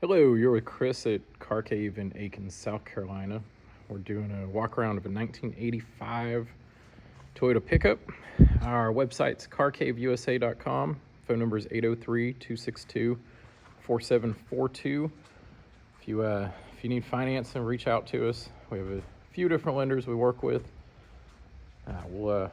Hello, you're with Chris at Car Cave in Aiken, South Carolina. We're doing a walk around of a 1985 Toyota pickup. Our website's carcaveusa.com. Phone number is 803-262-4742. If you need financing, reach out to us. We have a few different lenders we work with. We'll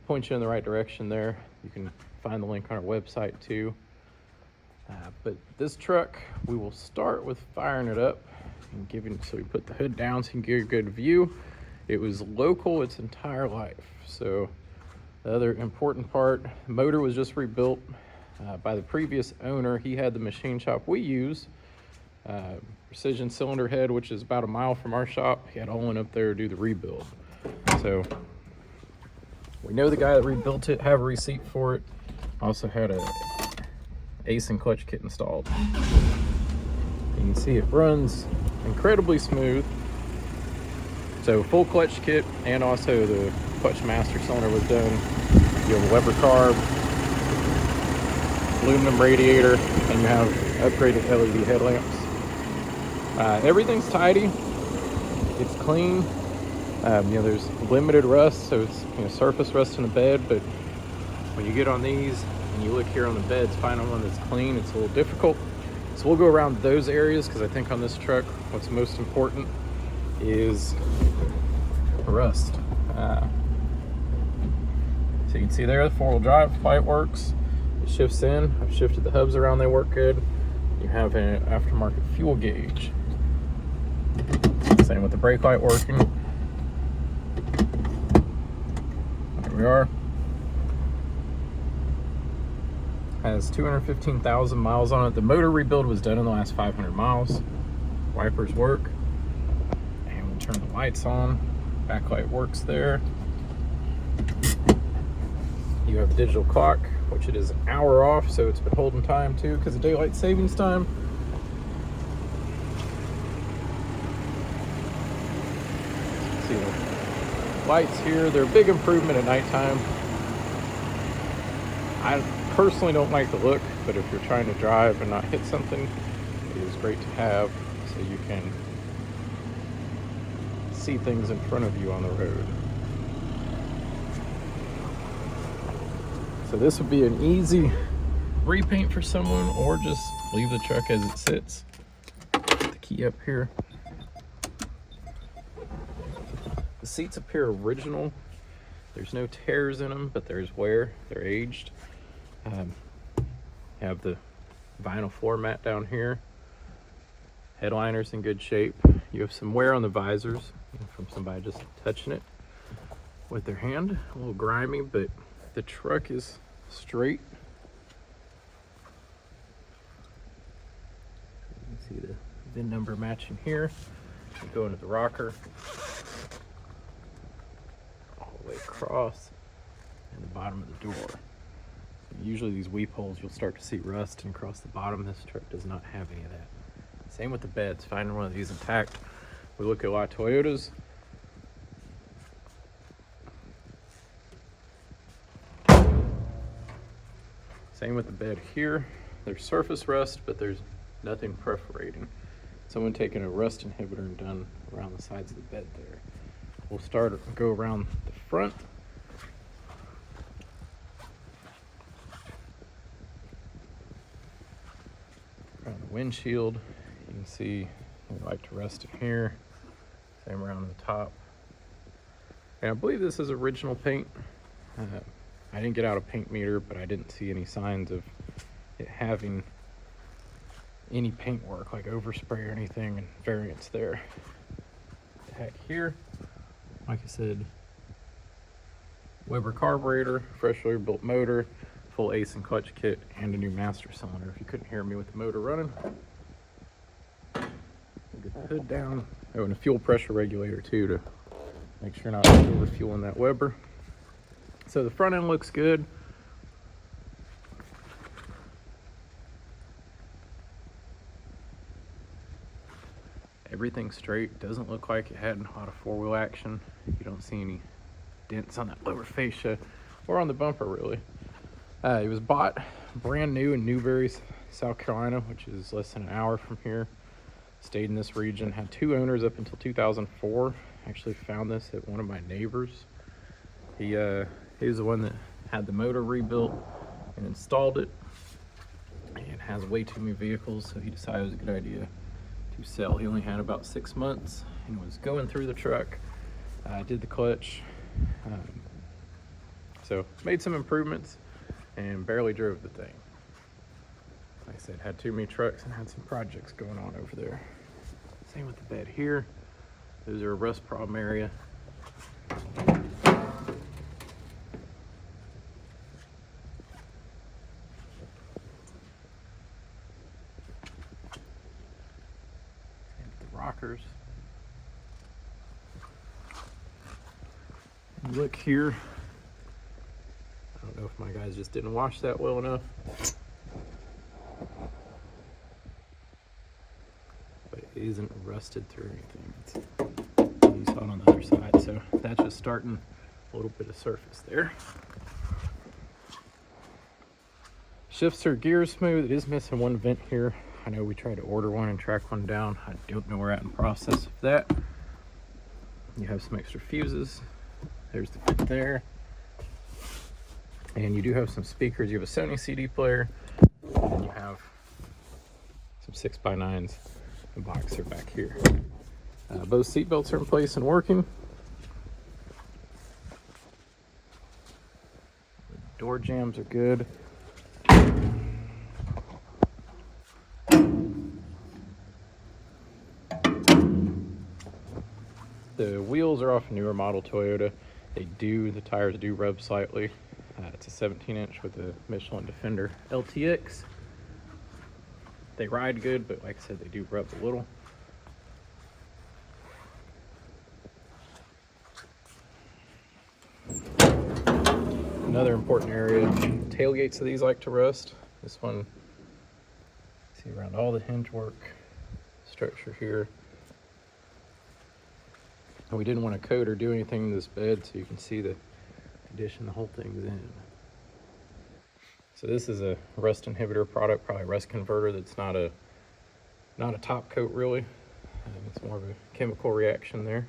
point you in the right direction there. You can find the link on our website too. But this truck, we will start with firing it up and so we put the hood down so you can get a good view. It was local its entire life. So the other important part, the motor was just rebuilt by the previous owner. He had the machine shop we use, precision cylinder head, which is about a mile from our shop. He had Olin up there to do the rebuild. So we know the guy that rebuilt it, have a receipt for it. Also had a Aisin Clutch Kit installed. You can see it runs incredibly smooth. So full clutch kit, and also the clutch master cylinder was done. You have a Weber Carb, aluminum radiator, and you have upgraded LED headlamps. Everything's tidy. It's clean. There's limited rust, so it's surface rust in the bed, but when you get on these and you look here on the beds, finding one that's clean, it's a little difficult. So we'll go around those areas because I think on this truck, what's most important is rust. So you can see there, the four-wheel drive light works. It shifts in. I've shifted the hubs around, they work good. You have an aftermarket fuel gauge. Same with the brake light working. There we are. Has 215,000 miles on it. The motor rebuild was done in the last 500 miles. Wipers work. And we'll turn the lights on. Backlight works there. You have a digital clock, which it is an hour off, so it's been holding time too because of daylight savings time. See the lights here. They're a big improvement at nighttime. I personally don't like the look, but if you're trying to drive and not hit something, it is great to have so you can see things in front of you on the road. So this would be an easy repaint for someone, or just leave the truck as it sits. Put the key up here. The seats appear original. There's no tears in them, but there's wear. They're aged. Have the vinyl floor mat down here. Headliner's in good shape. You have some wear on the visors from somebody just touching it with their hand. A little grimy, but the truck is straight. You can see the VIN number matching here. You go into the rocker all the way across and the bottom of the door. Usually these weep holes, you'll start to see rust and across the bottom. This truck does not have any of that. Same with the beds. Finding one of these intact. We look at a lot of Toyotas. Same with the bed here. There's surface rust, but there's nothing perforating. Someone taking a rust inhibitor and done around the sides of the bed there. We'll go around the front. Around the windshield, you can see we like to rust in here. Same around the top. And I believe this is original paint. I didn't get out a paint meter, but I didn't see any signs of it having any paint work, like overspray or anything, and variance there. Back here, like I said, Weber carburetor, freshly built motor, full Aisin Clutch Kit, and a new master cylinder. If you couldn't hear me with the motor running. Get the hood down. Oh, and a fuel pressure regulator too, to make sure you're not over fueling that Weber. So the front end looks good. Everything's straight. Doesn't look like it had a lot of four-wheel action. You don't see any dents on that lower fascia or on the bumper really. It was bought brand new in Newberry, South Carolina, which is less than an hour from here. Stayed in this region, had 2 owners up until 2004. Actually found this at one of my neighbors. He was the one that had the motor rebuilt and installed it, and has way too many vehicles, so he decided it was a good idea to sell. He only had about 6 months and was going through the truck. Did the clutch, so made some improvements and barely drove the thing. Like I said, had too many trucks and had some projects going on over there. Same with the bed here. Those are a rust problem area. Rockers. Look here. I don't know if my guys just didn't wash that well enough, but it isn't rusted through anything. You saw it on the other side, so that's just starting a little bit of surface there. Shifts are gear smooth. It is missing one vent here. I know we tried to order one and track one down. I don't know where we're at in the process of that. You have some extra fuses. There's the vent there. And you do have some speakers. You have a Sony CD player. And you have some 6x9s and boxer back here. Both seat belts are in place and working. The door jambs are good. The wheels are off a newer model Toyota. The tires do rub slightly. It's a 17-inch with a Michelin Defender LTX. They ride good, but like I said, they do rub a little. Another important area, tailgates of these like to rust. This one, see around all the hinge work, structure here. And we didn't want to coat or do anything to this bed, so you can see the condition the whole thing's in. So this is a rust inhibitor product, probably a rust converter. That's not a top coat really. It's more of a chemical reaction there.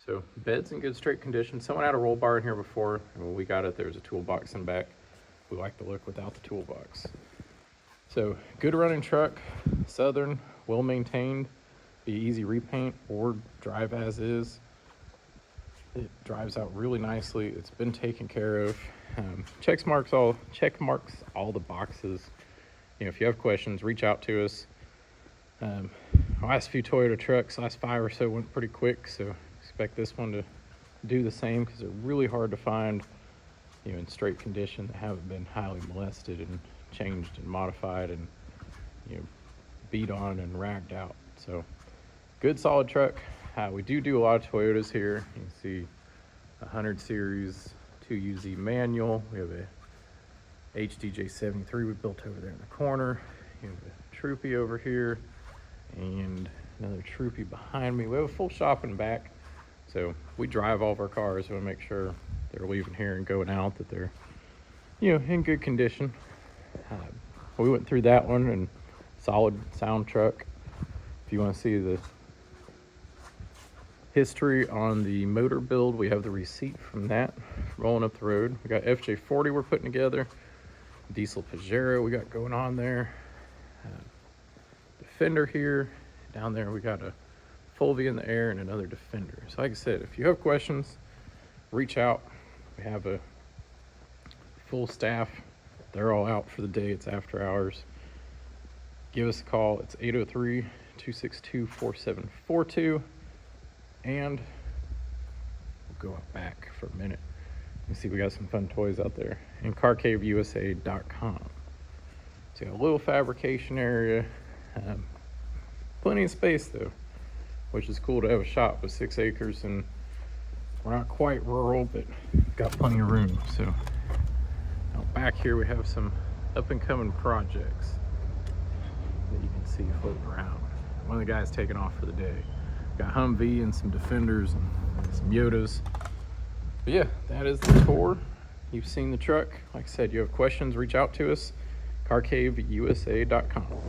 So bed's in good straight condition. Someone had a roll bar in here before. When we got it, there was a toolbox in the back. We like the look without the toolbox. So good running truck, Southern, well maintained. Be easy repaint or drive as is. It drives out really nicely. It's been taken care of. Check marks all the boxes. You know, if you have questions, reach out to us. The last few Toyota trucks, last 5 or so, went pretty quick, so expect this one to do the same, because they're really hard to find, you know, in straight condition that haven't been highly molested and changed and modified and, you know, beat on and ragged out. So good solid truck. We do a lot of Toyotas here. You can see a 100 series 2UZ manual. We have a HDJ73 we built over there in the corner. You have a Troopy over here and another Troopy behind me. We have a full shop in the back, so we drive all of our cars. We want to make sure they're leaving here and going out, that they're, you know, in good condition. We went through that one, and solid sound truck. If you want to see the history on the motor build, we have the receipt from that rolling up the road. We got FJ40 we're putting together, diesel Pajero we got going on there, Defender here. Down there we got a Fulvia in the air and another Defender. So like I said, if you have questions, reach out. We have a full staff. They're all out for the day. It's after hours. Give us a call. It's 803-262-4742. And we'll go up back for a minute. You see we got some fun toys out there. And carcaveusa.com. So a little fabrication area. Plenty of space though, which is cool to have a shop with 6 acres, and we're not quite rural, but got plenty of room. So out back here we have some up and coming projects that you can see floating around. One of the guys taking off for the day. Got Humvee and some Defenders and some Yodas. But yeah, that is the tour. You've seen the truck. Like I said, you have questions, reach out to us. carcaveusa.com.